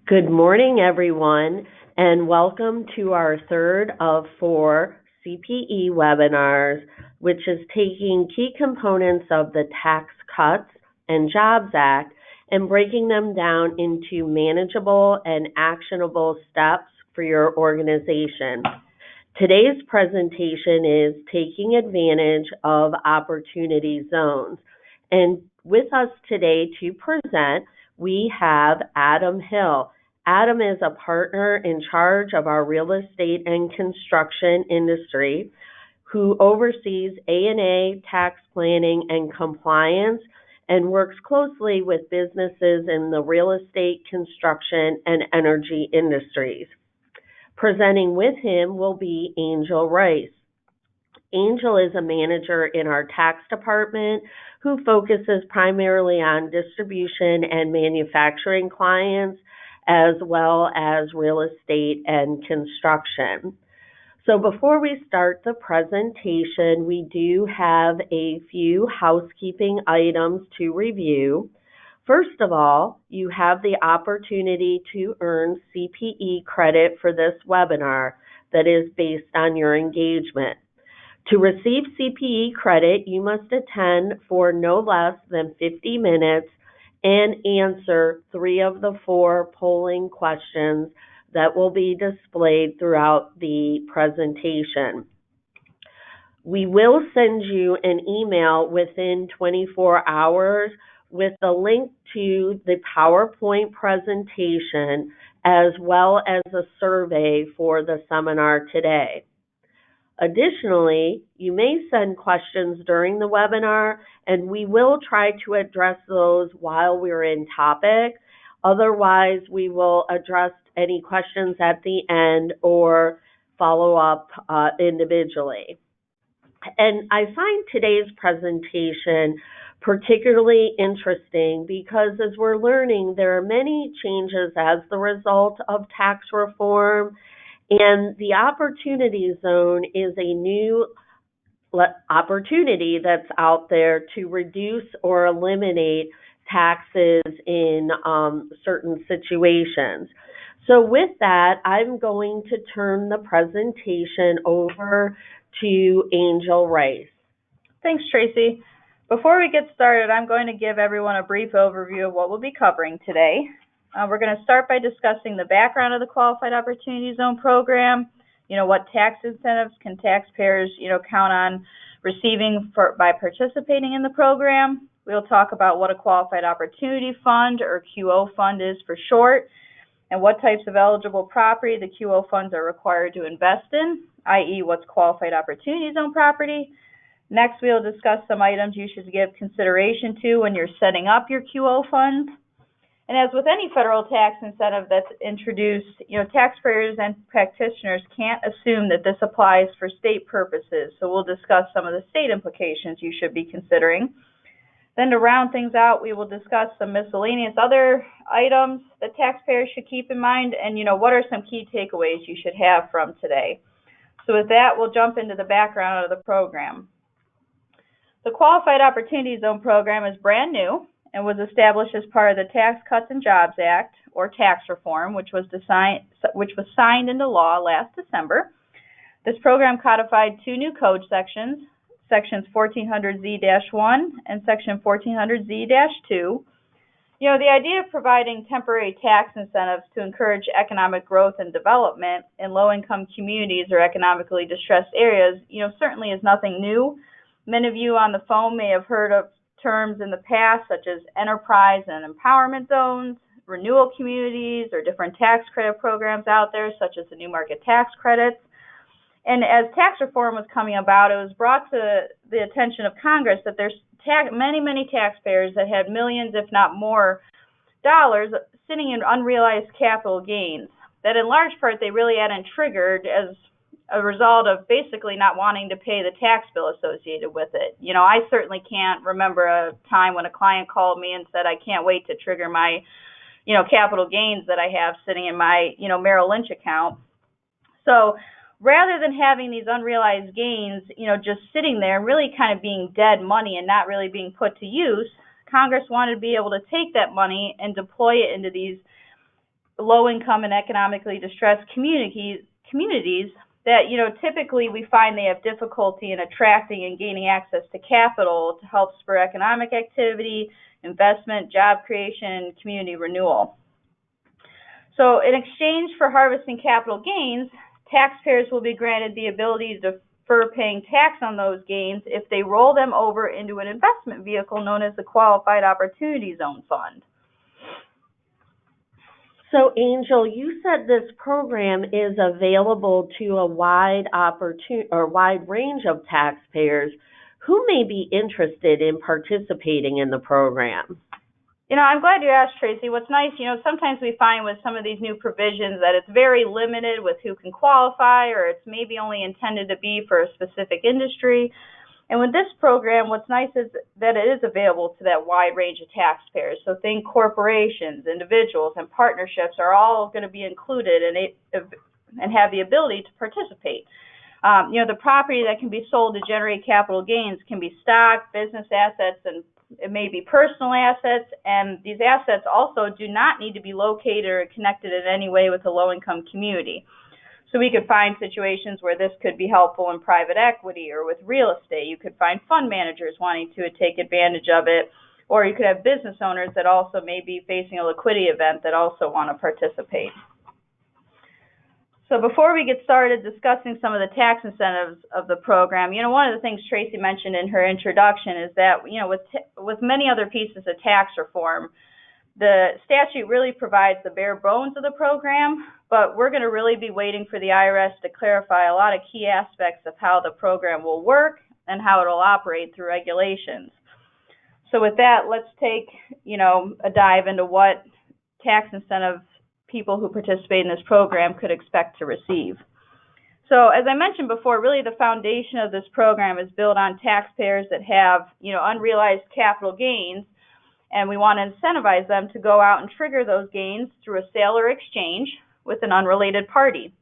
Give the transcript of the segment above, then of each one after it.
Good morning, everyone, and welcome to our third of four CPE webinars, which is taking key components of the Tax Cuts and Jobs Act and breaking them down into manageable and actionable steps for your organization. Today's presentation is taking advantage of opportunity zones. And with us today to present, we have Adam Hill. Adam is a partner in charge of our real estate and construction industry who oversees A&A, tax planning, and compliance and works closely with businesses in the real estate, construction, and energy industries. Presenting with him will be Angel Rice. Angel is a manager in our tax department who focuses primarily on distribution and manufacturing clients, as well as real estate and construction. So before we start the presentation, we do have a few housekeeping items to review. First of all, you have the opportunity to earn CPE credit for this webinar that is based on your engagement. To receive CPE credit, you must attend for no less than 50 minutes and answer 3 of the 4 polling questions that will be displayed throughout the presentation. We will send you an email within 24 hours with a link to the PowerPoint presentation as well as a survey for the seminar today. Additionally, you may send questions during the webinar, and we will try to address those while we're in topic. Otherwise, we will address any questions at the end or follow up individually. And I find today's presentation particularly interesting because as we're learning, there are many changes as the result of tax reform. And the opportunity zone is a new opportunity that's out there to reduce or eliminate taxes in certain situations. So with that, I'm going to turn the presentation over to Angel Rice. Thanks, Tracy. Before we get started, I'm going to give everyone a brief overview of what we'll be covering today. We're going to start by discussing the background of the Qualified Opportunity Zone program. What tax incentives can taxpayers, count on receiving by participating in the program. We'll talk about what a Qualified Opportunity Fund, or QO fund, is for short, and what types of eligible property the QO funds are required to invest in, i.e. what's Qualified Opportunity Zone property. Next, we'll discuss some items you should give consideration to when you're setting up your QO funds. And as with any federal tax incentive that's introduced, taxpayers and practitioners can't assume that this applies for state purposes. So we'll discuss some of the state implications you should be considering. Then to round things out, we will discuss some miscellaneous other items that taxpayers should keep in mind and, what are some key takeaways you should have from today. So with that, we'll jump into the background of the program. The Qualified Opportunity Zone program is brand new and was established as part of the Tax Cuts and Jobs Act, or tax reform, which was signed into law last December. This program codified 2 new code sections, Sections 1400Z-1 and Section 1400Z-2. The idea of providing temporary tax incentives to encourage economic growth and development in low-income communities or economically distressed areas, certainly is nothing new. Many of you on the phone may have heard of terms in the past such as enterprise and empowerment zones, renewal communities, or different tax credit programs out there such as the new market tax credits. And as tax reform was coming about, it was brought to the attention of Congress that there's many taxpayers that had millions, if not more, dollars sitting in unrealized capital gains that in large part they really hadn't triggered as a result of basically not wanting to pay the tax bill associated with it. I certainly can't remember a time when a client called me and said, I can't wait to trigger my, capital gains that I have sitting in my, Merrill Lynch account. So rather than having these unrealized gains, just sitting there and really kind of being dead money and not really being put to use, Congress wanted to be able to take that money and deploy it into these low-income and economically distressed communities that, typically we find they have difficulty in attracting and gaining access to capital to help spur economic activity, investment, job creation, and community renewal. So in exchange for harvesting capital gains, taxpayers will be granted the ability to defer paying tax on those gains if they roll them over into an investment vehicle known as the Qualified Opportunity Zone Fund. So, Angel, you said this program is available to a wide range of taxpayers. Who may be interested in participating in the program? I'm glad you asked, Tracy. What's nice, sometimes we find with some of these new provisions that it's very limited with who can qualify, or it's maybe only intended to be for a specific industry. And with this program, what's nice is that it is available to that wide range of taxpayers. So think corporations, individuals, and partnerships are all going to be included and have the ability to participate. The property that can be sold to generate capital gains can be stock, business assets, and it may be personal assets. And these assets also do not need to be located or connected in any way with the low-income community. So we could find situations where this could be helpful in private equity or with real estate. You could find fund managers wanting to take advantage of it, or you could have business owners that also may be facing a liquidity event that also want to participate. So before we get started discussing some of the tax incentives of the program, one of the things Tracy mentioned in her introduction is that, with many other pieces of tax reform, the statute really provides the bare bones of the program, but we're going to really be waiting for the IRS to clarify a lot of key aspects of how the program will work and how it will operate through regulations. So with that, let's take, a dive into what tax incentives people who participate in this program could expect to receive. So as I mentioned before, really the foundation of this program is built on taxpayers that have, unrealized capital gains, and we want to incentivize them to go out and trigger those gains through a sale or exchange with an unrelated party.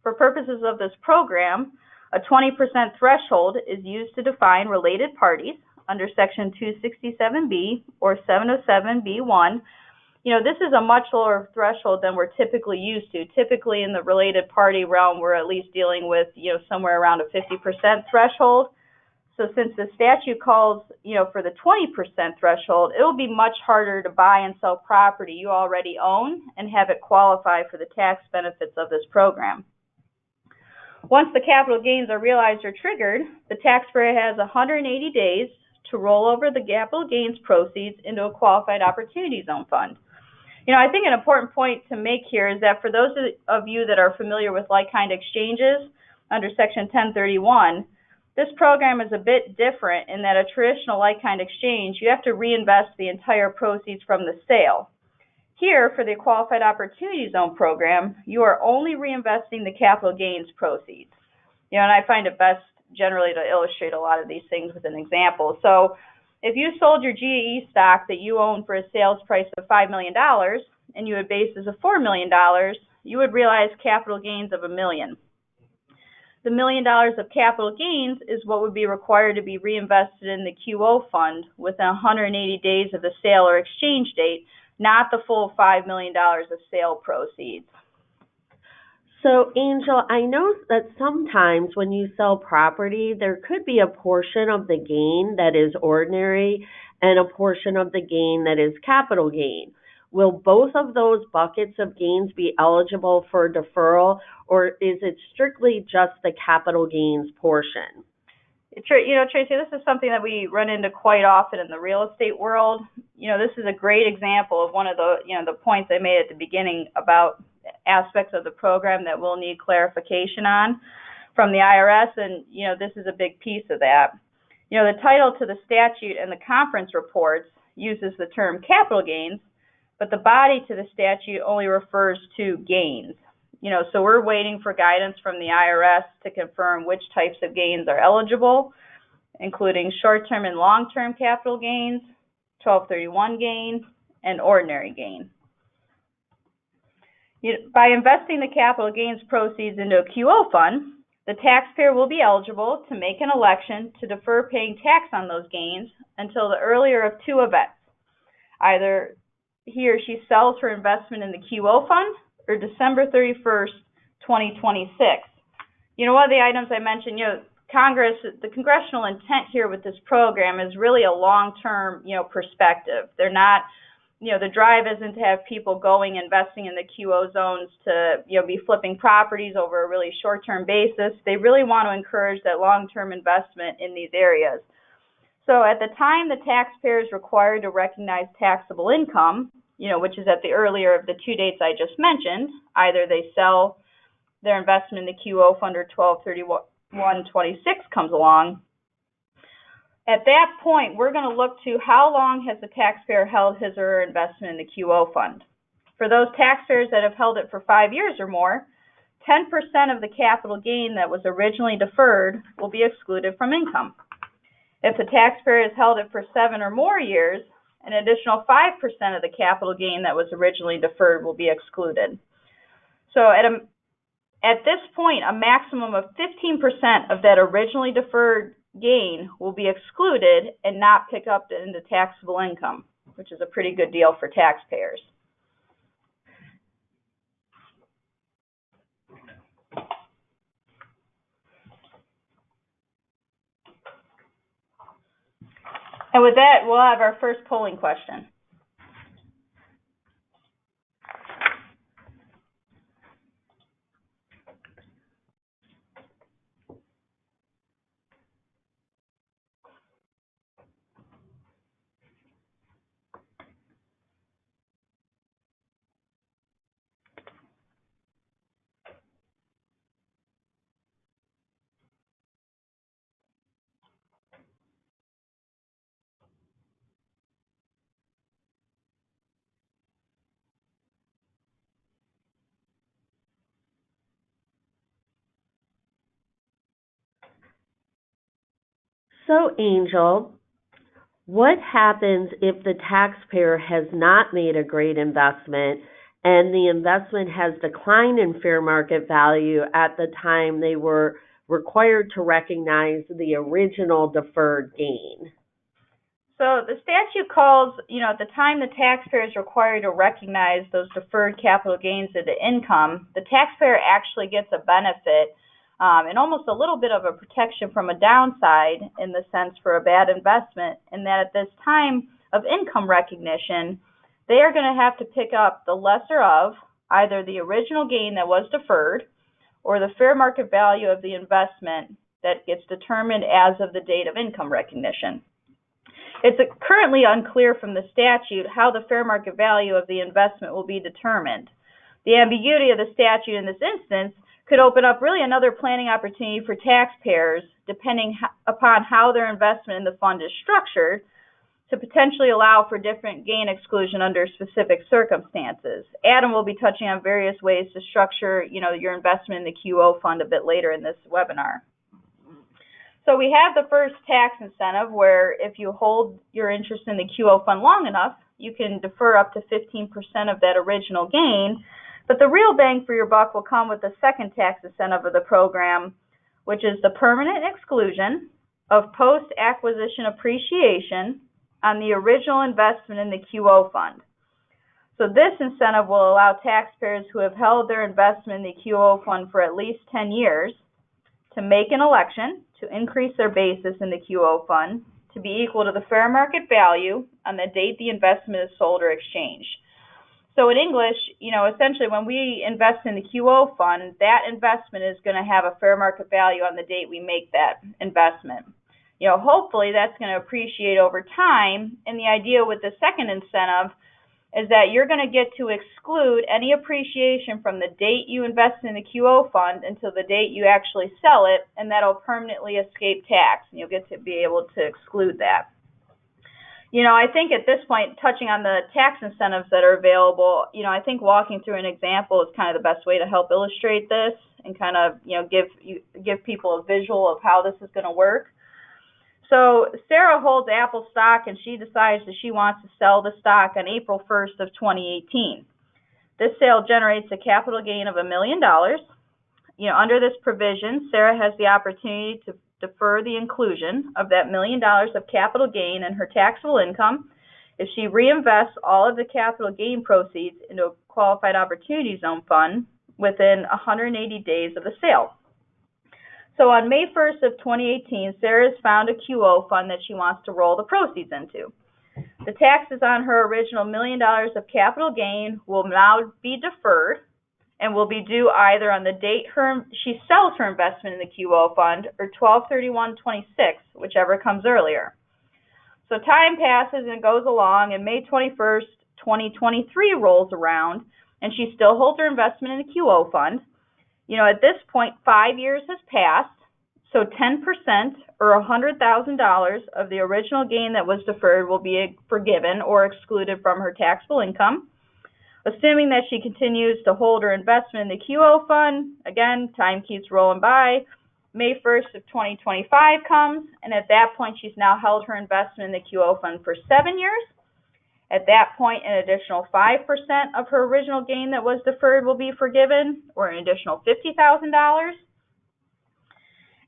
For purposes of this program, a 20% threshold is used to define related parties under Section 267B or 707B1. This is a much lower threshold than we're typically used to. Typically in the related party realm, we're at least dealing with, somewhere around a 50% threshold. So since the statute calls, for the 20% threshold, it will be much harder to buy and sell property you already own and have it qualify for the tax benefits of this program. Once the capital gains are realized or triggered, the taxpayer has 180 days to roll over the capital gains proceeds into a Qualified Opportunity Zone Fund. I think an important point to make here is that for those of you that are familiar with like-kind exchanges under Section 1031, this program is a bit different in that a traditional like-kind exchange, you have to reinvest the entire proceeds from the sale. Here, for the Qualified Opportunity Zone program, you are only reinvesting the capital gains proceeds. And I find it best generally to illustrate a lot of these things with an example. So if you sold your GAE stock that you own for a sales price of $5 million and you had basis of $4 million, you would realize capital gains of $1 million. The $1 million of capital gains is what would be required to be reinvested in the QO fund within 180 days of the sale or exchange date, not the full $5 million of sale proceeds. So, Angel, I know that sometimes when you sell property, there could be a portion of the gain that is ordinary and a portion of the gain that is capital gain. Will both of those buckets of gains be eligible for deferral, or is it strictly just the capital gains portion? Tracy, this is something that we run into quite often in the real estate world. This is a great example of one of the, the points I made at the beginning about aspects of the program that we'll need clarification on from the IRS, and, this is a big piece of that. The title to the statute and the conference reports uses the term capital gains, but the body to the statute only refers to gains. So we're waiting for guidance from the IRS to confirm which types of gains are eligible, including short-term and long-term capital gains, 1231 gain, and ordinary gain. By investing the capital gains proceeds into a QO fund, the taxpayer will be eligible to make an election to defer paying tax on those gains until the earlier of two events, either he or she sells her investment in the QO fund or December 31st, 2026. One of the items I mentioned, the congressional intent here with this program is really a long-term, perspective. They're not, the drive isn't to have people going investing in the QO zones to, be flipping properties over a really short-term basis. They really want to encourage that long-term investment in these areas. So at the time the taxpayer is required to recognize taxable income, which is at the earlier of the two dates I just mentioned, either they sell their investment in the QO fund or 12/31/26 comes along. At that point, we're going to look to how long has the taxpayer held his or her investment in the QO fund. For those taxpayers that have held it for 5 years or more, 10% of the capital gain that was originally deferred will be excluded from income. If the taxpayer has held it for 7 or more years, an additional 5% of the capital gain that was originally deferred will be excluded. So at this point, a maximum of 15% of that originally deferred gain will be excluded and not pick up into taxable income, which is a pretty good deal for taxpayers. And with that, we'll have our first polling question. So, Angel, what happens if the taxpayer has not made a great investment and the investment has declined in fair market value at the time they were required to recognize the original deferred gain? So the statute calls, at the time the taxpayer is required to recognize those deferred capital gains into income, the taxpayer actually gets a benefit and almost a little bit of a protection from a downside in the sense for a bad investment, in that at this time of income recognition, they are going to have to pick up the lesser of either the original gain that was deferred or the fair market value of the investment that gets determined as of the date of income recognition. It's currently unclear from the statute how the fair market value of the investment will be determined. The ambiguity of the statute in this instance could open up really another planning opportunity for taxpayers, depending upon how their investment in the fund is structured, to potentially allow for different gain exclusion under specific circumstances. Adam will be touching on various ways to structure, your investment in the QO fund a bit later in this webinar. So we have the first tax incentive where if you hold your interest in the QO fund long enough, you can defer up to 15% of that original gain. But the real bang for your buck will come with the second tax incentive of the program, which is the permanent exclusion of post-acquisition appreciation on the original investment in the QO fund. So this incentive will allow taxpayers who have held their investment in the QO fund for at least 10 years to make an election to increase their basis in the QO fund to be equal to the fair market value on the date the investment is sold or exchanged. So in English, essentially when we invest in the QO fund, that investment is going to have a fair market value on the date we make that investment. Hopefully that's going to appreciate over time, and the idea with the second incentive is that you're going to get to exclude any appreciation from the date you invest in the QO fund until the date you actually sell it, and that'll permanently escape tax, and you'll get to be able to exclude that. I think at this point, touching on the tax incentives that are available, I think walking through an example is kind of the best way to help illustrate this and kind of, give people a visual of how this is going to work. So Sarah holds Apple stock and she decides that she wants to sell the stock on April 1st of 2018. This sale generates a capital gain of $1 million. Under this provision, Sarah has the opportunity to defer the inclusion of that $1 million of capital gain in her taxable income If she reinvests all of the capital gain proceeds into a qualified opportunity zone fund within 180 days of the sale. So on May 1st of 2018, Sarah has found a QO fund that she wants to roll the proceeds into. The taxes on her original $1 million of capital gain will now be deferred and will be due either on the date she sells her investment in the QO fund or 12/31/26, whichever comes earlier. So time passes and goes along, and May 21st, 2023 rolls around, and she still holds her investment in the QO fund. At this point, 5 years has passed, so 10% or $100,000 of the original gain that was deferred will be forgiven or excluded from her taxable income. Assuming that she continues to hold her investment in the QO fund, again, time keeps rolling by. May 1st of 2025 comes, and at that point, she's now held her investment in the QO fund for 7 years. At that point, an additional 5% of her original gain that was deferred will be forgiven, or an additional $50,000.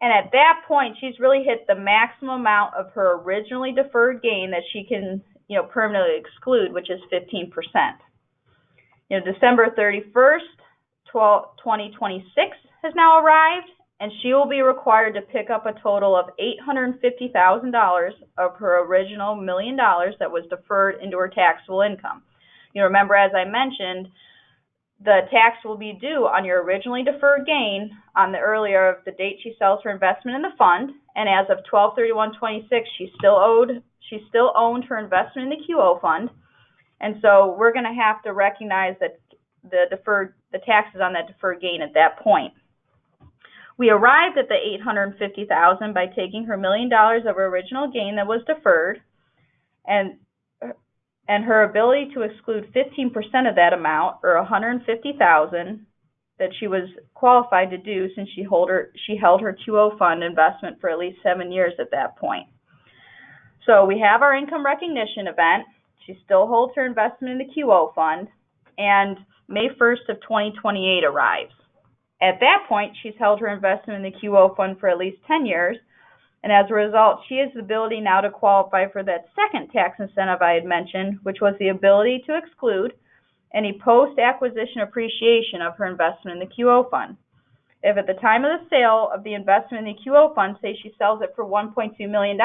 And at that point, she's really hit the maximum amount of her originally deferred gain that she can, permanently exclude, which is 15%. December 31st, 2026 has now arrived, and she will be required to pick up a total of $850,000 of her original $1 million that was deferred into her taxable income. Remember, as I mentioned, the tax will be due on your originally deferred gain on the earlier of the date she sells her investment in the fund, and as of 12/31/26, she still owned her investment in the QO fund, and so we're going to have to recognize that the taxes on that deferred gain at that point. We arrived at the $850,000 by taking her $1 million of her original gain that was deferred, and her ability to exclude 15% of that amount, or $150,000, that she was qualified to do since she held her QO fund investment for at least 7 years at that point. So we have our income recognition event. She still holds her investment in the QO fund, and May 1st of 2028 arrives. At that point, she's held her investment in the QO fund for at least 10 years, and as a result, she has the ability now to qualify for that second tax incentive I had mentioned, which was the ability to exclude any post-acquisition appreciation of her investment in the QO fund. If at the time of the sale of the investment in the QO fund, say she sells it for $1.2 million,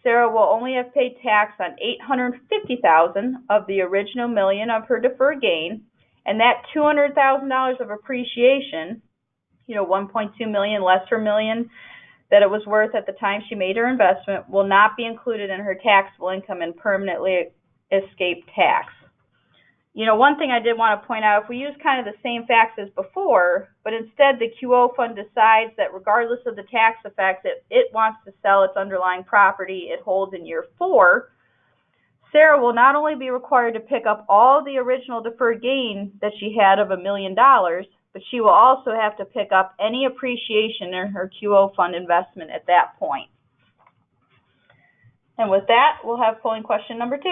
Sarah will only have paid tax on $850,000 of the original $1 million of her deferred gain, and that $200,000 of appreciation, $1.2 million less her $1 million that it was worth at the time she made her investment, will not be included in her taxable income and permanently escape tax. One thing I did want to point out, if we use kind of the same facts as before, but instead the QO fund decides that regardless of the tax effect, it wants to sell its underlying property it holds in year 4, Sarah will not only be required to pick up all the original deferred gain that she had of $1 million, but she will also have to pick up any appreciation in her QO fund investment at that point. And with that, we'll have polling question number 2.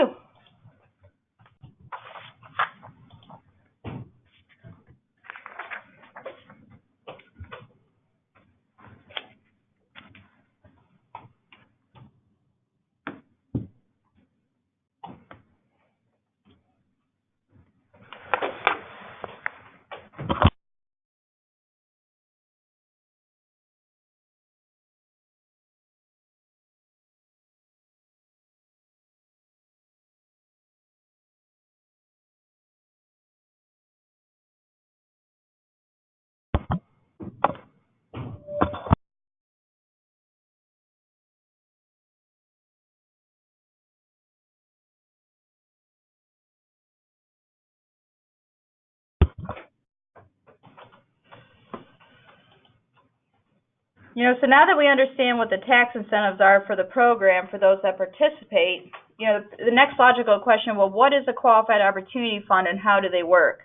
So now that we understand what the tax incentives are for the program for those that participate, the next logical question, well, what is a qualified opportunity fund and how do they work?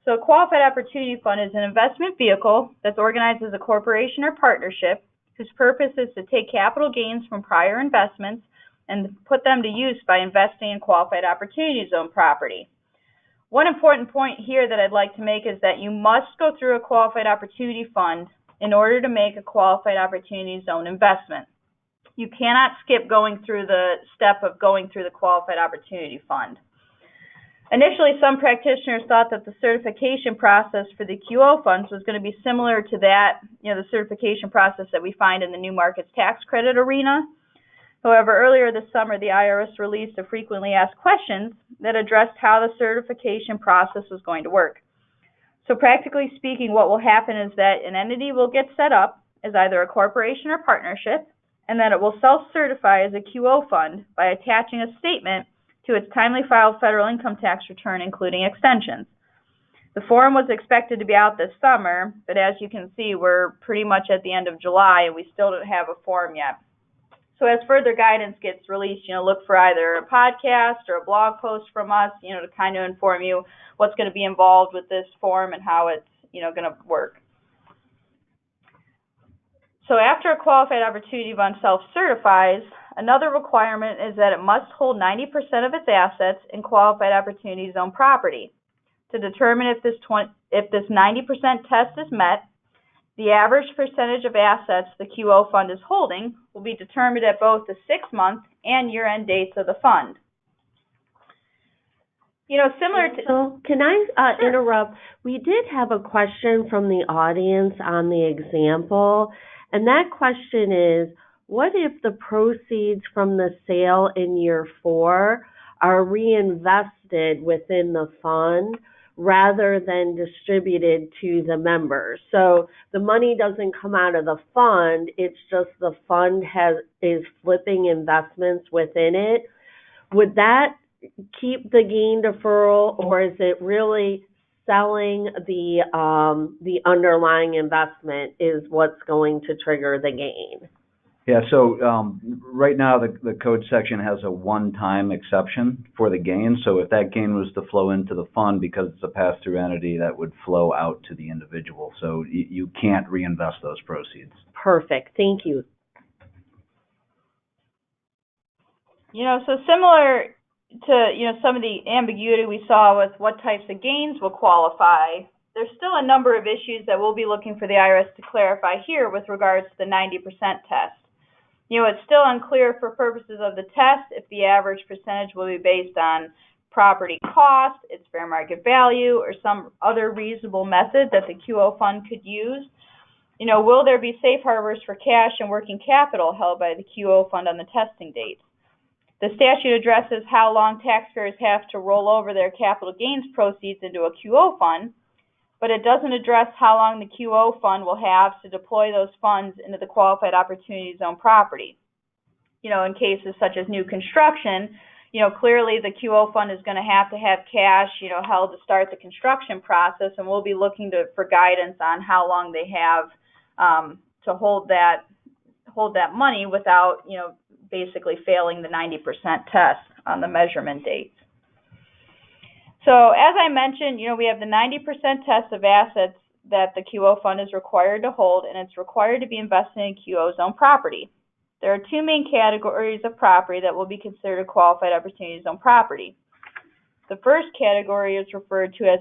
So a qualified opportunity fund is an investment vehicle that's organized as a corporation or partnership whose purpose is to take capital gains from prior investments and put them to use by investing in qualified opportunity zone property. One important point here that I'd like to make is that you must go through a qualified opportunity fund in order to make a qualified opportunity zone investment. you cannot skip going through the step of going through the Qualified Opportunity Fund. Initially, some practitioners thought that the certification process for the QO funds was going to be similar to that, the certification process that we find in the New Markets Tax Credit arena. However, earlier this summer, the IRS released a frequently asked questions that addressed how the certification process was going to work. So practically speaking, what will happen is that an entity will get set up as either a corporation or partnership, and then it will self-certify as a QO fund by attaching a statement to its timely filed federal income tax return, including extensions. The form was expected to be out this summer, but as you can see, we're pretty much at the end of July and we still don't have a form yet. So as further guidance gets released, look for either a podcast or a blog post from us, to kind of inform you what's going to be involved with this form and how it's, going to work. So after a Qualified Opportunity Fund self-certifies, another requirement is that it must hold 90% of its assets in Qualified Opportunity Zone property. To determine if this 90% test is met, the average percentage of assets the QO fund is holding will be determined at both the 6-month and year-end dates of the fund. Similar to... So can I interrupt? We did have a question from the audience on the example, and that question is, what if the proceeds from the sale in year 4 are reinvested within the fund rather than distributed to the members? So the money doesn't come out of the fund, it's just the fund is flipping investments within it. Would that keep the gain deferral, or is it really selling the underlying investment is what's going to trigger the gain? Yeah, so right now the code section has a one-time exception for the gain. So if that gain was to flow into the fund because it's a pass-through entity, that would flow out to the individual. So you can't reinvest those proceeds. Perfect. Thank you. So similar to, some of the ambiguity we saw with what types of gains will qualify, there's still a number of issues that we'll be looking for the IRS to clarify here with regards to the 90% test. It's still unclear for purposes of the test if the average percentage will be based on property cost, its fair market value, or some other reasonable method that the QO fund could use. Will there be safe harbors for cash and working capital held by the QO fund on the testing date? The statute addresses how long taxpayers have to roll over their capital gains proceeds into a QO fund, but it doesn't address how long the QO fund will have to deploy those funds into the Qualified Opportunity Zone property. In cases such as new construction, clearly the QO fund is going to have cash, held to start the construction process, and we'll be looking for guidance on how long they have to hold that money without, basically failing the 90% test on the measurement dates. So as I mentioned, we have the 90% test of assets that the QO fund is required to hold, and it's required to be invested in QO zone property. There are two main categories of property that will be considered Qualified Opportunity Zone property. The first category is referred to as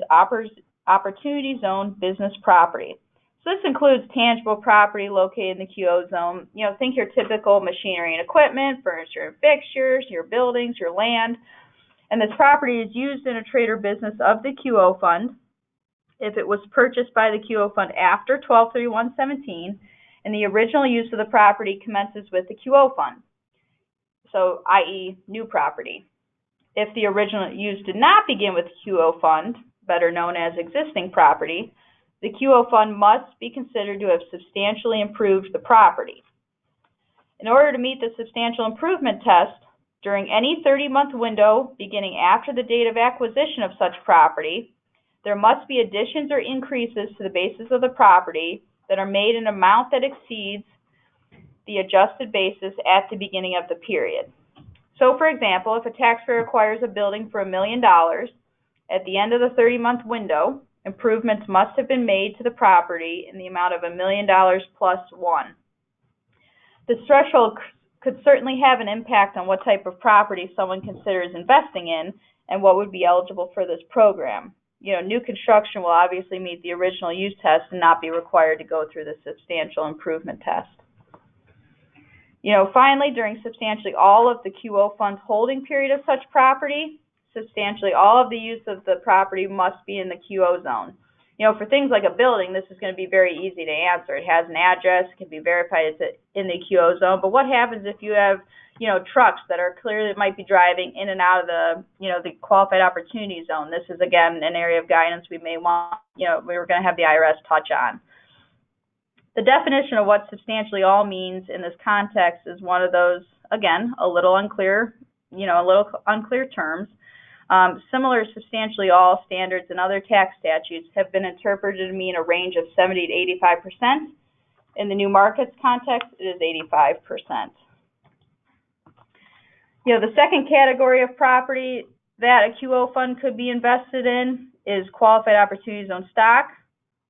Opportunity Zone business property. So this includes tangible property located in the QO zone. Think your typical machinery and equipment, furniture and fixtures, your buildings, your land. And this property is used in a trade or business of the QO fund if it was purchased by the QO fund after 12/31/17 and the original use of the property commences with the QO fund, so i.e. new property. If the original use did not begin with the QO fund, better known as existing property, the QO fund must be considered to have substantially improved the property. In order to meet the substantial improvement test, during any 30-month window beginning after the date of acquisition of such property, there must be additions or increases to the basis of the property that are made in an amount that exceeds the adjusted basis at the beginning of the period. So, for example, if a taxpayer acquires a building for $1 million, at the end of the 30-month window, improvements must have been made to the property in the amount of $1 million plus one. This threshold could certainly have an impact on what type of property someone considers investing in and what would be eligible for this program. New construction will obviously meet the original use test and not be required to go through the substantial improvement test. Finally, during substantially all of the QO fund's holding period of such property, substantially all of the use of the property must be in the QO zone. For things like a building, this is going to be very easy to answer. It has an address, it can be verified it's in the QO zone. But what happens if you have, trucks that are clearly might be driving in and out of the qualified opportunity zone? This is, again, an area of guidance we may want, we were going to have the IRS touch on. The definition of what substantially all means in this context is one of those, again, a little unclear terms. Similar substantially all standards and other tax statutes have been interpreted to mean a range of 70 to 85%. In the new markets context, it is 85%. The second category of property that a QO fund could be invested in is qualified opportunity zone stock,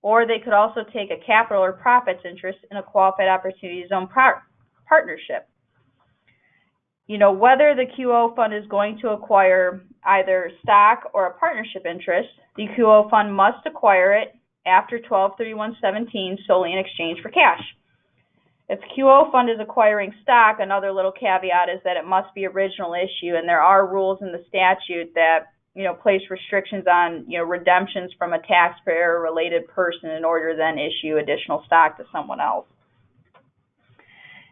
or they could also take a capital or profits interest in a qualified opportunity zone partnership. Whether the QO fund is going to acquire either stock or a partnership interest, the QO fund must acquire it after 12/31/17 solely in exchange for cash. If the QO fund is acquiring stock, another little caveat is that it must be original issue, and there are rules in the statute that place restrictions on, redemptions from a taxpayer or related person in order to then issue additional stock to someone else.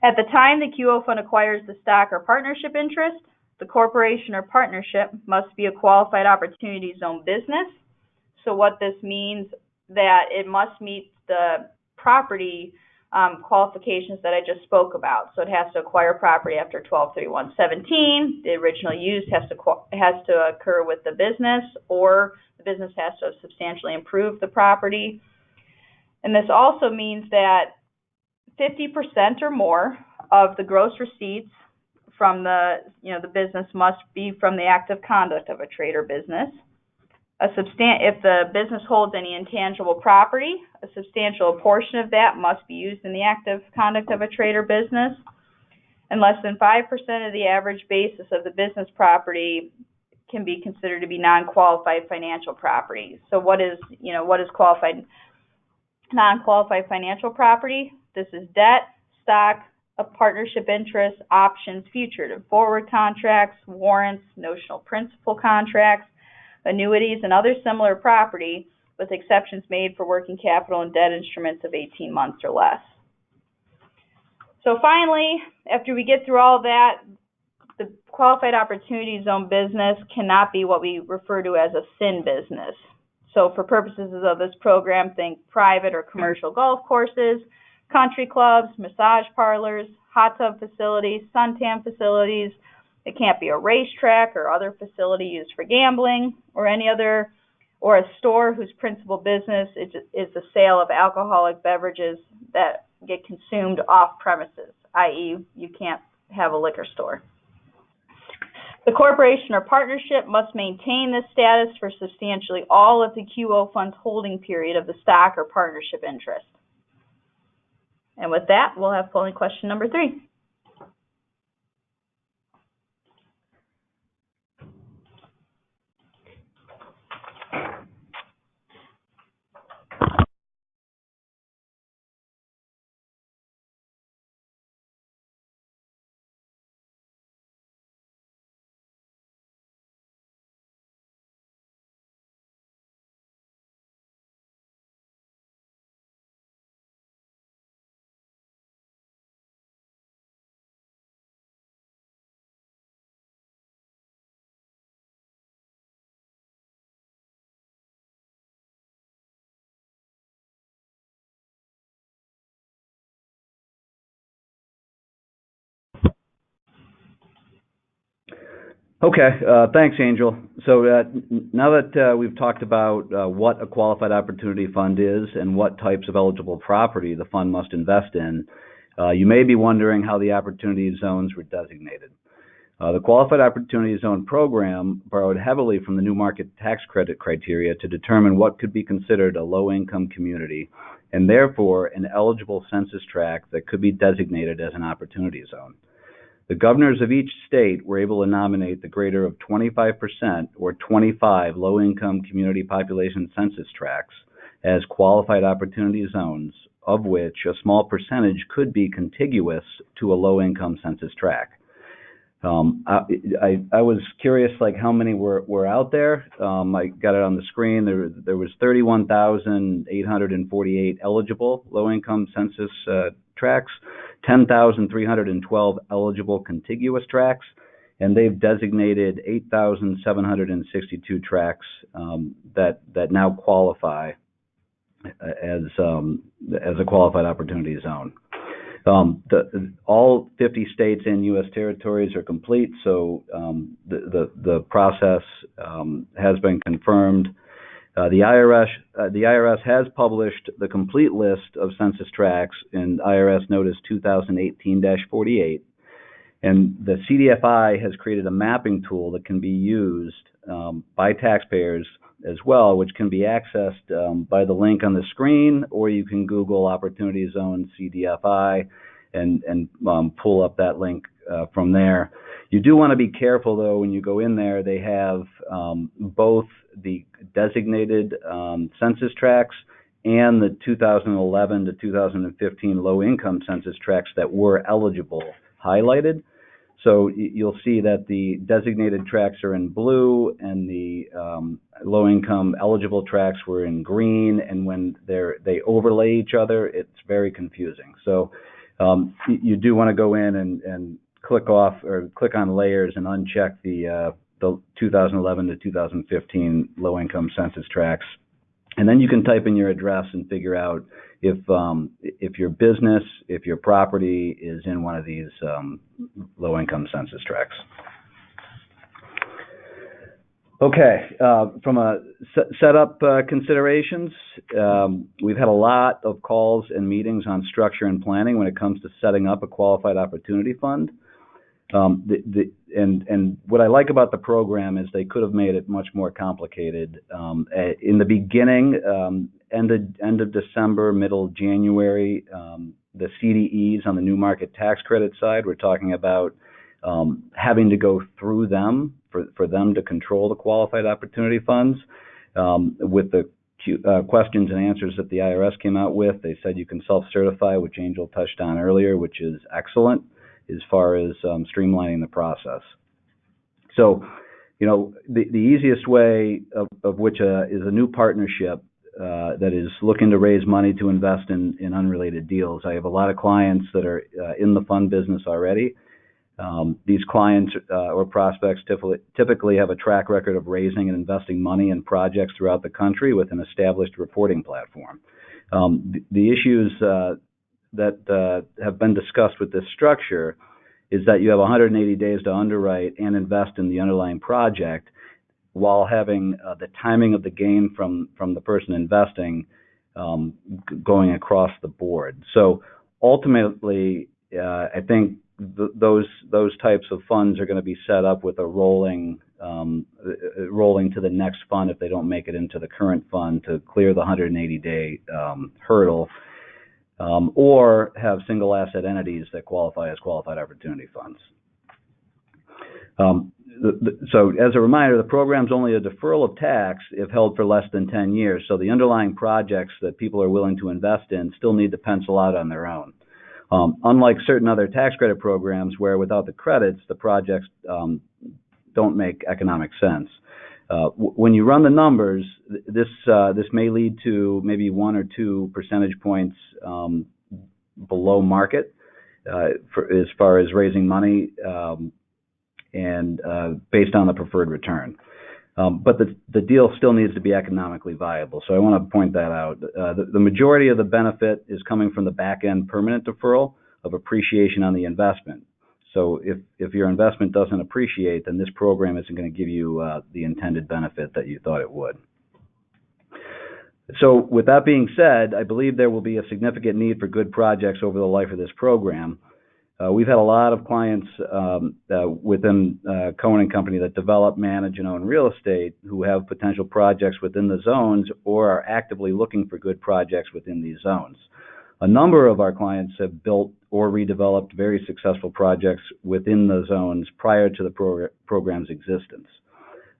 At the time the QO fund acquires the stock or partnership interest, the corporation or partnership must be a qualified opportunity zone business. So what this means that it must meet the property qualifications that I just spoke about. So it has to acquire property after 12/31/17. The original use has to occur with the business, or the business has to have substantially improved the property. And this also means that 50% or more of the gross receipts from the business must be from the active conduct of a trade or business. If the business holds any intangible property, a substantial portion of that must be used in the active conduct of a trade or business, and less than 5% of the average basis of the business property can be considered to be non-qualified financial property. So what is non-qualified financial property? This is debt, stock, a partnership interest, options, future and forward contracts, warrants, notional principal contracts, annuities, and other similar property, with exceptions made for working capital and debt instruments of 18 months or less. So finally, after we get through all that, the qualified opportunity zone business cannot be what we refer to as a SIN business. So for purposes of this program, think private or commercial golf courses, country clubs, massage parlors, hot tub facilities, suntan facilities. It can't be a racetrack or other facility used for gambling, or or a store whose principal business is the sale of alcoholic beverages that get consumed off premises, i.e., you can't have a liquor store. The corporation or partnership must maintain this status for substantially all of the QO fund's holding period of the stock or partnership interest. And with that, we'll have polling question number 3. Okay, thanks, Angel. So now that we've talked about what a qualified opportunity fund is and what types of eligible property the fund must invest in, you may be wondering how the opportunity zones were designated. The Qualified Opportunity Zone program borrowed heavily from the new market tax credit criteria to determine what could be considered a low-income community, and therefore an eligible census tract that could be designated as an opportunity zone. The governors of each state were able to nominate the greater of 25% or 25 low-income community population census tracts as qualified opportunity zones of which a small percentage could be contiguous to a low-income census tract. I was curious, like, how many were out there. I got it on the screen. There was 31,848 eligible low-income census tracts, 10,312 eligible contiguous tracts, and they've designated 8,762 tracts that now qualify as a qualified opportunity zone. All 50 states and U.S. territories are complete, so the process has been confirmed. The IRS has published the complete list of census tracts in IRS Notice 2018-48, and the CDFI has created a mapping tool that can be used by taxpayers as well, which can be accessed by the link on the screen, or you can Google Opportunity Zone CDFI and pull up that link from there. You do want to be careful, though, when you go in there. They have both the designated census tracts and the 2011 to 2015 low-income census tracts that were eligible highlighted. So you'll see that the designated tracts are in blue and the low-income eligible tracts were in green, and when they overlay each other, it's very confusing. So you do want to go in and click on layers and uncheck the 2011 to 2015 low-income census tracts, and then you can type in your address and figure out if your business, if your property is in one of these low-income census tracts. Okay, from a setup considerations, we've had a lot of calls and meetings on structure and planning when it comes to setting up a qualified opportunity fund. And what I like about the program is they could have made it much more complicated. In the beginning, end of December, middle of January, the CDEs on the new market tax credit side, we're talking about having to go through them for them to control the qualified opportunity funds. With the questions and answers that the IRS came out with, they said you can self-certify, which Angel touched on earlier, which is excellent as far as streamlining the process. So, the easiest way of which is a new partnership that is looking to raise money to invest in unrelated deals. I have a lot of clients that are in the fund business already. These clients or prospects typically have a track record of raising and investing money in projects throughout the country with an established reporting platform. The issues that have been discussed with this structure is that you have 180 days to underwrite and invest in the underlying project while having the timing of the gain from the person investing going across the board. So ultimately, I think those types of funds are going to be set up with a rolling to the next fund if they don't make it into the current fund to clear the 180-day hurdle, or have single asset entities that qualify as qualified opportunity funds. So as a reminder, the program's only a deferral of tax if held for less than 10 years. So the underlying projects that people are willing to invest in still need to pencil out on their own. Unlike certain other tax credit programs where without the credits, the projects don't make economic sense. When you run the numbers, this may lead to maybe 1 or 2 percentage points below market as far as raising money and based on the preferred return. But the deal still needs to be economically viable. So I want to point that out. The majority of the benefit is coming from the back-end permanent deferral of appreciation on the investment. So if your investment doesn't appreciate, then this program isn't going to give you the intended benefit that you thought it would. So with that being said, I believe there will be a significant need for good projects over the life of this program. We've had a lot of clients within Cohen Company that develop, manage, and own real estate who have potential projects within the zones or are actively looking for good projects within these zones. A number of our clients have built or redeveloped very successful projects within the zones prior to the program's existence.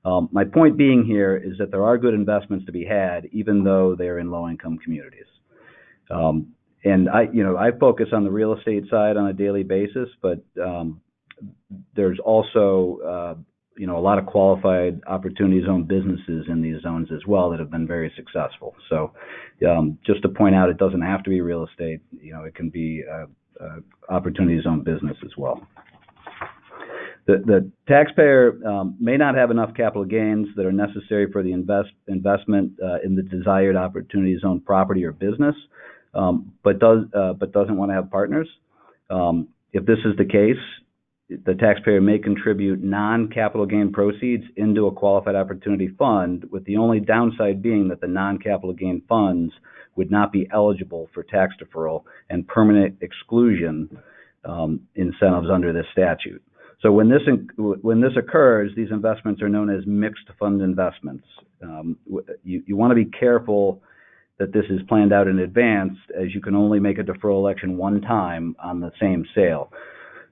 My point being here is that there are good investments to be had, even though they're in low-income communities. And I focus on the real estate side on a daily basis, but there's also a lot of qualified opportunity zone businesses in these zones as well that have been very successful. So just to point out, it doesn't have to be real estate. It can be opportunity zone business as well. The taxpayer may not have enough capital gains that are necessary for the investment in the desired opportunity zone property or business, but doesn't want to have partners. If this is the case, the taxpayer may contribute non-capital gain proceeds into a qualified opportunity fund, with the only downside being that the non-capital gain funds would not be eligible for tax deferral and permanent exclusion incentives under this statute. So when this occurs, these investments are known as mixed fund investments. You want to be careful that this is planned out in advance, as you can only make a deferral election one time on the same sale.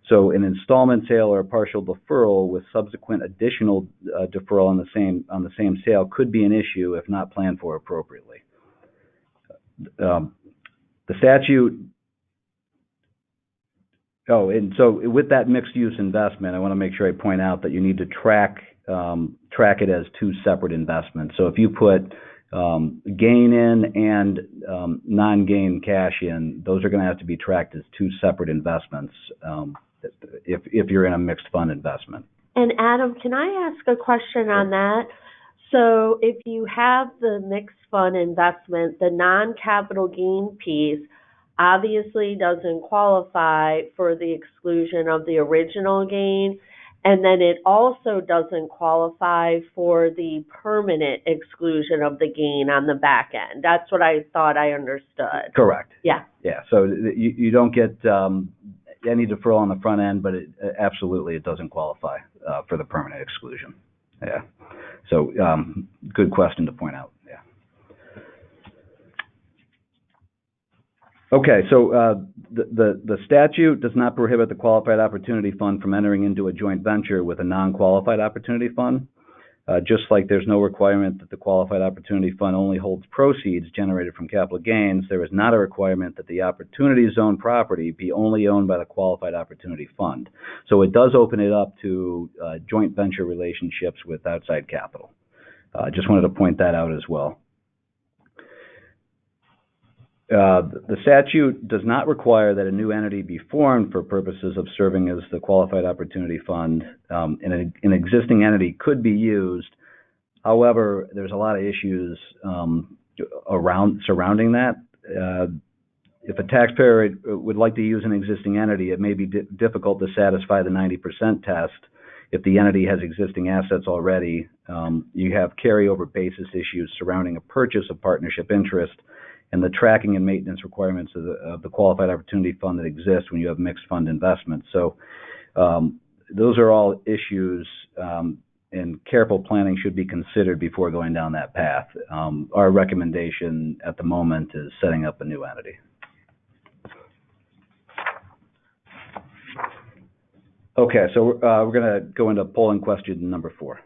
So an installment sale or a partial deferral with subsequent additional deferral on the same sale could be an issue if not planned for appropriately. The statute. Oh, and so with that mixed-use investment, I want to make sure I point out that you need to track it as two separate investments. So if you put gain in and non-gain cash in, those are going to have to be tracked as two separate investments if you're in a mixed fund investment. And Adam, can I ask a question on that? So if you have the mixed fund investment, the non-capital gain piece obviously doesn't qualify for the exclusion of the original gain, and then it also doesn't qualify for the permanent exclusion of the gain on the back end. That's what I thought I understood. Correct. Yeah. Yeah. So you don't get any deferral on the front end, but absolutely it doesn't qualify for the permanent exclusion. Yeah. So good question to point out. Yeah. Okay, so the statute does not prohibit the Qualified Opportunity Fund from entering into a joint venture with a non-qualified opportunity fund. Just like there's no requirement that the Qualified Opportunity Fund only holds proceeds generated from capital gains, there is not a requirement that the Opportunity Zone property be only owned by the Qualified Opportunity Fund. So it does open it up to joint venture relationships with outside capital. Just wanted to point that out as well. The statute does not require that a new entity be formed for purposes of serving as the Qualified Opportunity Fund. An existing entity could be used. However, there's a lot of issues surrounding that. If a taxpayer would like to use an existing entity, it may be difficult to satisfy the 90% test. If the entity has existing assets already, you have carryover basis issues surrounding a purchase of partnership interest and the tracking and maintenance requirements of the Qualified Opportunity Fund that exists when you have mixed fund investments. So those are all issues, and careful planning should be considered before going down that path. Our recommendation at the moment is setting up a new entity. Okay, so we're going to go into polling question number 4.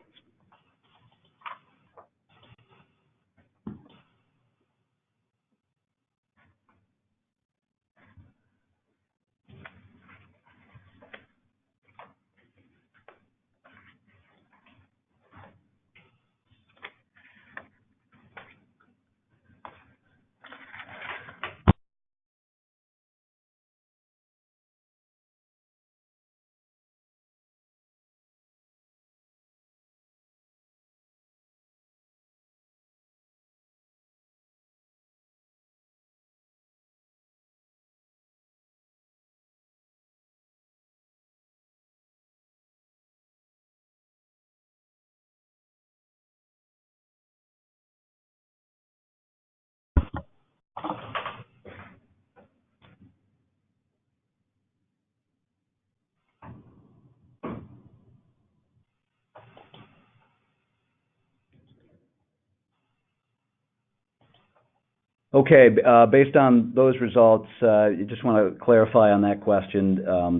Okay, based on those results, you just want to clarify on that question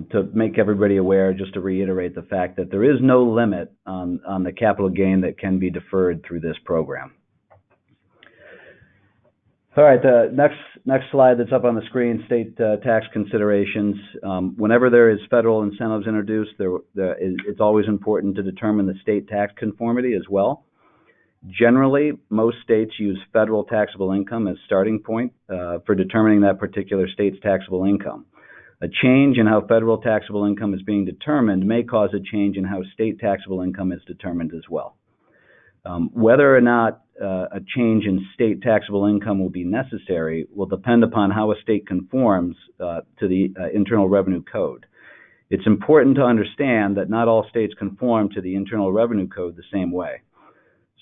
to make everybody aware, just to reiterate the fact that there is no limit on the capital gain that can be deferred through this program. All right, the next slide that's up on the screen, state tax considerations. Whenever there is federal incentives introduced, it's always important to determine the state tax conformity as well. Generally, most states use federal taxable income as starting point for determining that particular state's taxable income. A change in how federal taxable income is being determined may cause a change in how state taxable income is determined as well. Whether or not a change in state taxable income will be necessary will depend upon how a state conforms to the Internal Revenue Code. It's important to understand that not all states conform to the Internal Revenue Code the same way.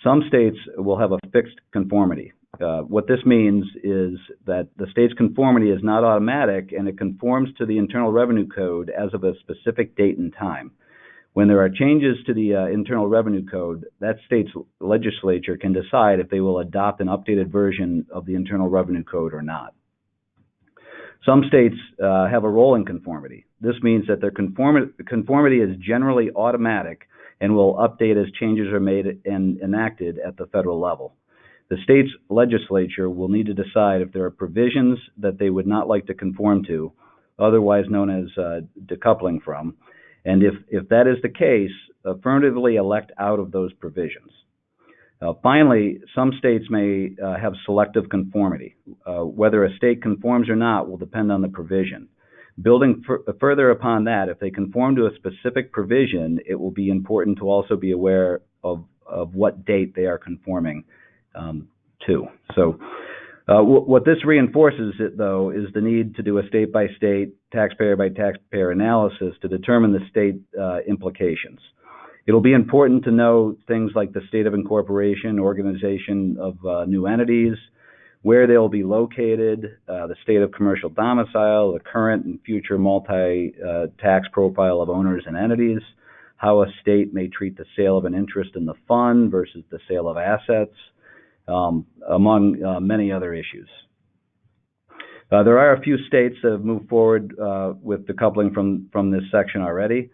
Some states will have a fixed conformity. What this means is that the state's conformity is not automatic and it conforms to the Internal Revenue Code as of a specific date and time. When there are changes to the Internal Revenue Code, that state's legislature can decide if they will adopt an updated version of the Internal Revenue Code or not. Some states have a rolling conformity. This means that their conformity is generally automatic and will update as changes are made and enacted at the federal level. The state's legislature will need to decide if there are provisions that they would not like to conform to, otherwise known as decoupling from, and if that is the case, affirmatively elect out of those provisions. Finally, some states may have selective conformity. Whether a state conforms or not will depend on the provision. Building further upon that, if they conform to a specific provision, it will be important to also be aware of what date they are conforming to. So what this reinforces, though, is the need to do a state-by-state, taxpayer-by-taxpayer analysis to determine the state implications. It'll be important to know things like the state of incorporation, organization of new entities, where they'll be located, the state of commercial domicile, the current and future multi-tax profile of owners and entities, how a state may treat the sale of an interest in the fund versus the sale of assets, among many other issues. There are a few states that have moved forward with decoupling from this section already.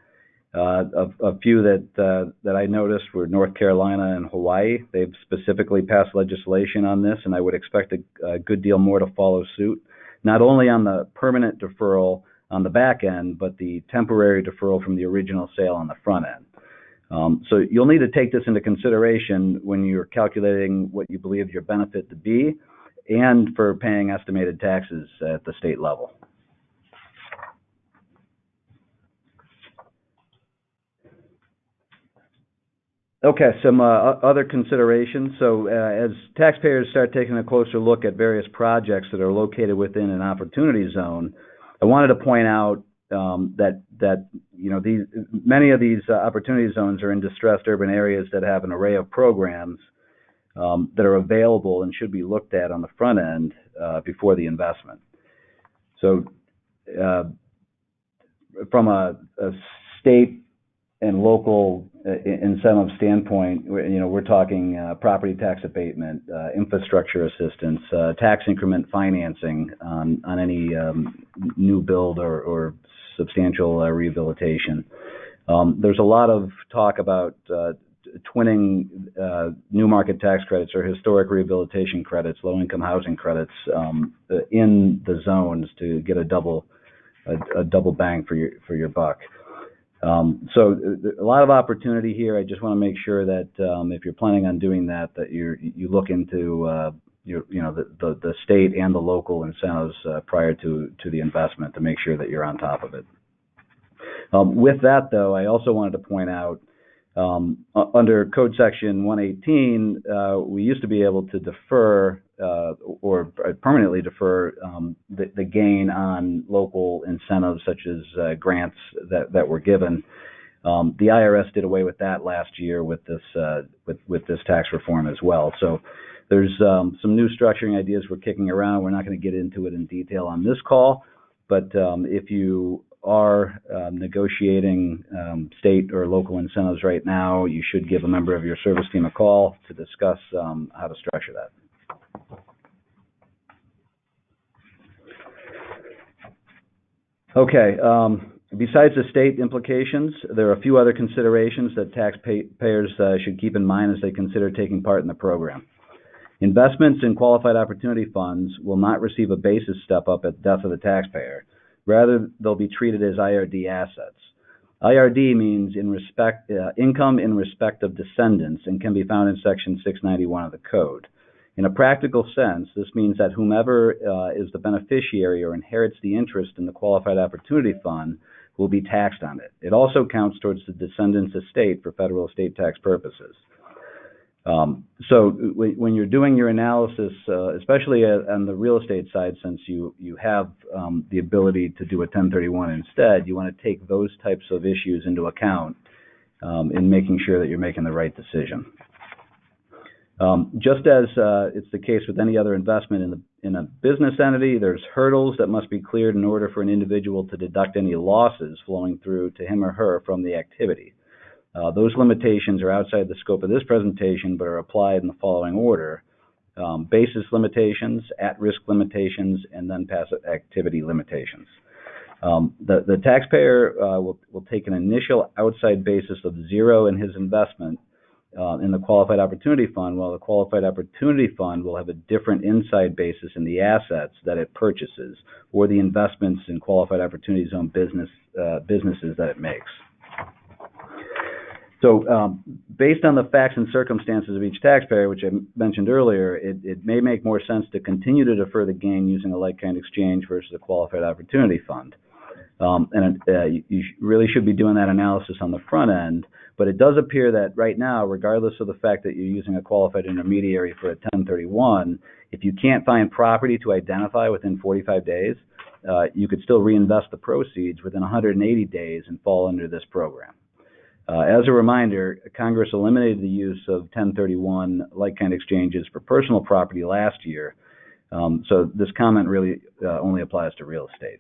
A few that I noticed were North Carolina and Hawaii. They've specifically passed legislation on this, and I would expect a good deal more to follow suit, not only on the permanent deferral on the back end, but the temporary deferral from the original sale on the front end. So you'll need to take this into consideration when you're calculating what you believe your benefit to be and for paying estimated taxes at the state level. Okay, some other considerations. So as taxpayers start taking a closer look at various projects that are located within an opportunity zone, I wanted to point out that you know, many of these opportunity zones are in distressed urban areas that have an array of programs that are available and should be looked at on the front end before the investment. So from a state and local incentive standpoint, you know, we're talking property tax abatement, infrastructure assistance, tax increment financing on any new build or substantial rehabilitation. There's a lot of talk about twinning new market tax credits or historic rehabilitation credits, low-income housing credits in the zones to get a double bang for your buck. So a lot of opportunity here. I just want to make sure that if you're planning on doing that, that you look into the state and the local incentives prior to the investment to make sure that you're on top of it. With that, though, I also wanted to point out under Code Section 118, we used to be able to defer or permanently defer the gain on local incentives such as grants that were given. The IRS did away with that last year with this tax reform as well. So there's some new structuring ideas we're kicking around. We're not going to get into it in detail on this call, but if you are negotiating state or local incentives right now, you should give a member of your service team a call to discuss how to structure that. Okay, besides the state implications, there are a few other considerations that taxpayers should keep in mind as they consider taking part in the program. Investments in qualified opportunity funds will not receive a basis step-up at death of the taxpayer. Rather, they'll be treated as IRD assets. IRD means income in respect of descendants and can be found in Section 691 of the Code. In a practical sense, this means that whomever is the beneficiary or inherits the interest in the Qualified Opportunity Fund will be taxed on it. It also counts towards the descendant's estate for federal estate tax purposes. So when you're doing your analysis, especially on the real estate side, since you have the ability to do a 1031 instead, you want to take those types of issues into account in making sure that you're making the right decision. Just as it's the case with any other investment in a business entity, there's hurdles that must be cleared in order for an individual to deduct any losses flowing through to him or her from the activity. Those limitations are outside the scope of this presentation, but are applied in the following order: basis limitations, at-risk limitations, and then passive activity limitations. The taxpayer will take an initial outside basis of 0 in his investment in the Qualified Opportunity Fund, while the Qualified Opportunity Fund will have a different inside basis in the assets that it purchases or the investments in Qualified Opportunity Zone businesses that it makes. So based on the facts and circumstances of each taxpayer, which I mentioned earlier, it may make more sense to continue to defer the gain using a like-kind exchange versus a Qualified Opportunity Fund. You really should be doing that analysis on the front end, but it does appear that right now, regardless of the fact that you're using a qualified intermediary for a 1031, if you can't find property to identify within 45 days, you could still reinvest the proceeds within 180 days and fall under this program. As a reminder, Congress eliminated the use of 1031 like-kind exchanges for personal property last year, so this comment really only applies to real estate.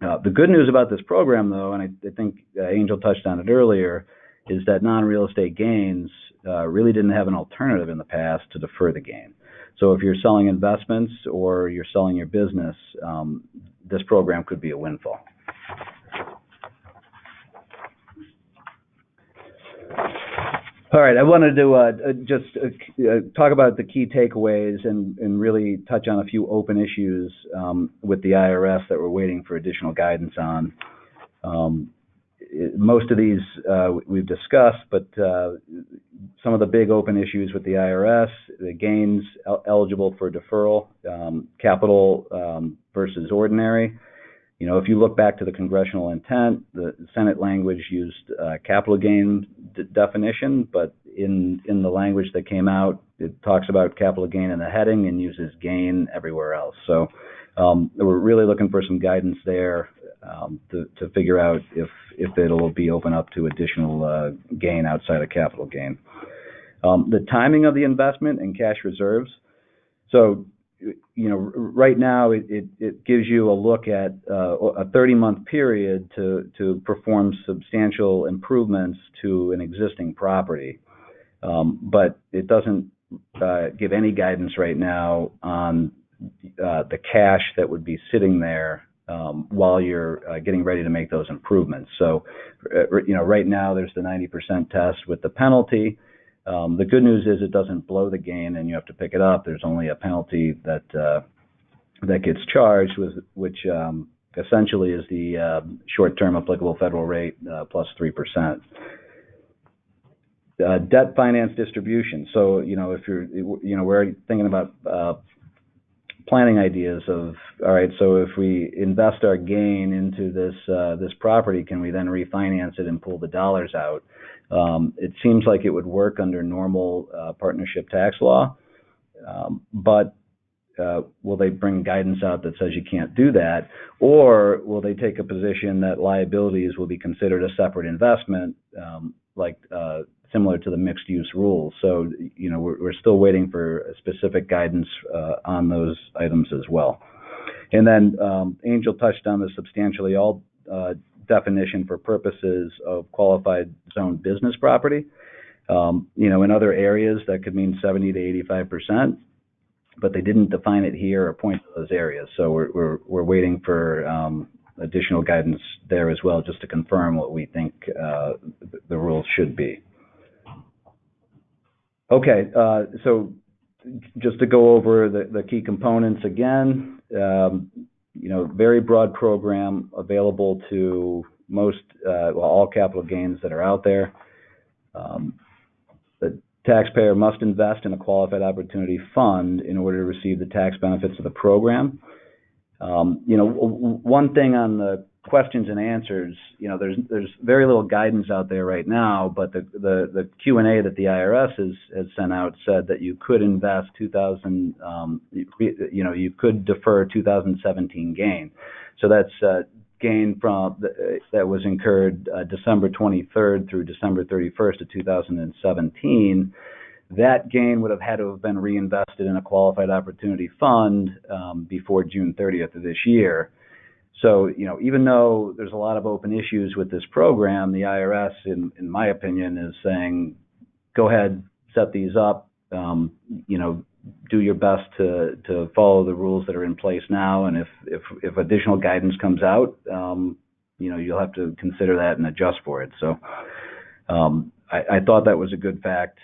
The good news about this program, though, and I think Angel touched on it earlier, is that non-real estate gains really didn't have an alternative in the past to defer the gain. So if you're selling investments or you're selling your business, this program could be a windfall. All right, I wanted to just talk about the key takeaways and really touch on a few open issues with the IRS that we're waiting for additional guidance on. Most of these we've discussed, but some of the big open issues with the IRS, the gains eligible for deferral, capital versus ordinary. You know, if you look back to the congressional intent, the Senate language used capital gain definition, but in the language that came out, it talks about capital gain in the heading and uses gain everywhere else. So we're really looking for some guidance there to figure out if it'll be open up to additional gain outside of capital gain. The timing of the investment and cash reserves. So, you know, right now it gives you a look at a 30-month period to perform substantial improvements to an existing property, but it doesn't give any guidance right now on the cash that would be sitting there while you're getting ready to make those improvements. So, you know, right now there's the 90% test with the penalty. The good news is it doesn't blow the gain and you have to pick it up. There's only a penalty that gets charged, which essentially is the short-term applicable federal rate plus 3%. Debt finance distribution. So, you know, if you're, you know, we're thinking about planning ideas of, all right, so if we invest our gain into this property, can we then refinance it and pull the dollars out? It seems like it would work under normal partnership tax law, but will they bring guidance out that says you can't do that? Or will they take a position that liabilities will be considered a separate investment, similar to the mixed use rules? So, you know, we're still waiting for specific guidance on those items as well. And then Angel touched on the substantially all definition for purposes of qualified zone business property. You know, in other areas that could mean 70 to 85%, but they didn't define it here or point to those areas. So we're waiting for additional guidance there as well, just to confirm what we think the rules should be. Okay, so just to go over the key components again, very broad program available to most, all capital gains that are out there. The taxpayer must invest in a qualified opportunity fund in order to receive the tax benefits of the program. One thing on the questions and answers, there's very little guidance out there right now, but the Q&A that the IRS has sent out said that you could invest you could defer 2017 gain. So that's gain that was incurred December 23rd through December 31st of 2017. That gain would have had to have been reinvested in a qualified opportunity fund before June 30th of this year. So, even though there's a lot of open issues with this program, the IRS, in my opinion, is saying, go ahead, set these up, do your best to follow the rules that are in place now, and if additional guidance comes out, you'll have to consider that and adjust for it. So I thought that was a good fact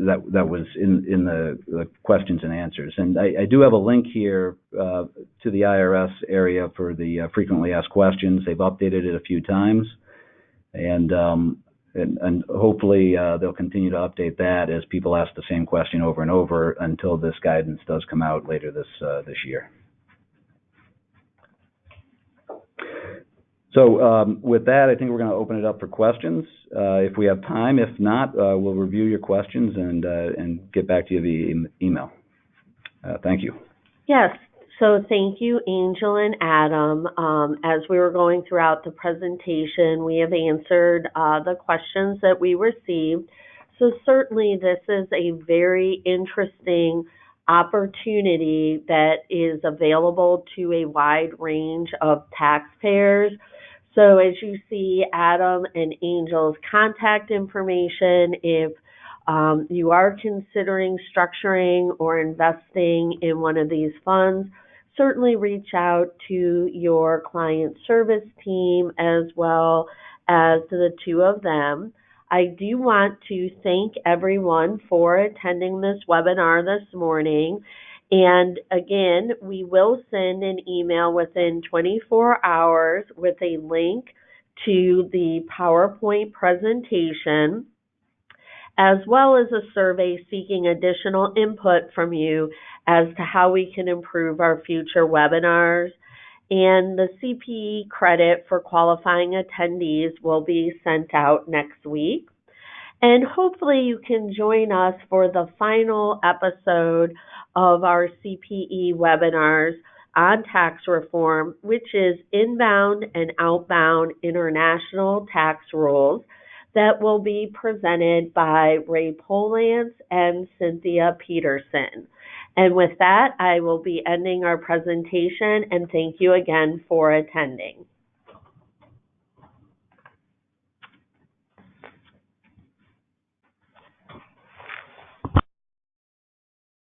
that was in the questions and answers. And I do have a link here to the IRS area for the frequently asked questions. They've updated it a few times, and hopefully they'll continue to update that as people ask the same question over and over until this guidance does come out later this year. So with that, I think we're going to open it up for questions if we have time. If not, we'll review your questions and get back to you via email. Thank you. Yes. So thank you, Angel and Adam. As we were going throughout the presentation, we have answered the questions that we received. So certainly this is a very interesting opportunity that is available to a wide range of taxpayers. So as you see Adam and Angel's contact information, if you are considering structuring or investing in one of these funds, certainly reach out to your client service team as well as to the two of them. I do want to thank everyone for attending this webinar this morning. And again, we will send an email within 24 hours with a link to the PowerPoint presentation, as well as a survey seeking additional input from you as to how we can improve our future webinars. And the CPE credit for qualifying attendees will be sent out next week. And hopefully you can join us for the final episode of our CPE webinars on tax reform, which is inbound and outbound international tax rules, that will be presented by Ray Polance and Cynthia Peterson. And with that, I will be ending our presentation, and thank you again for attending.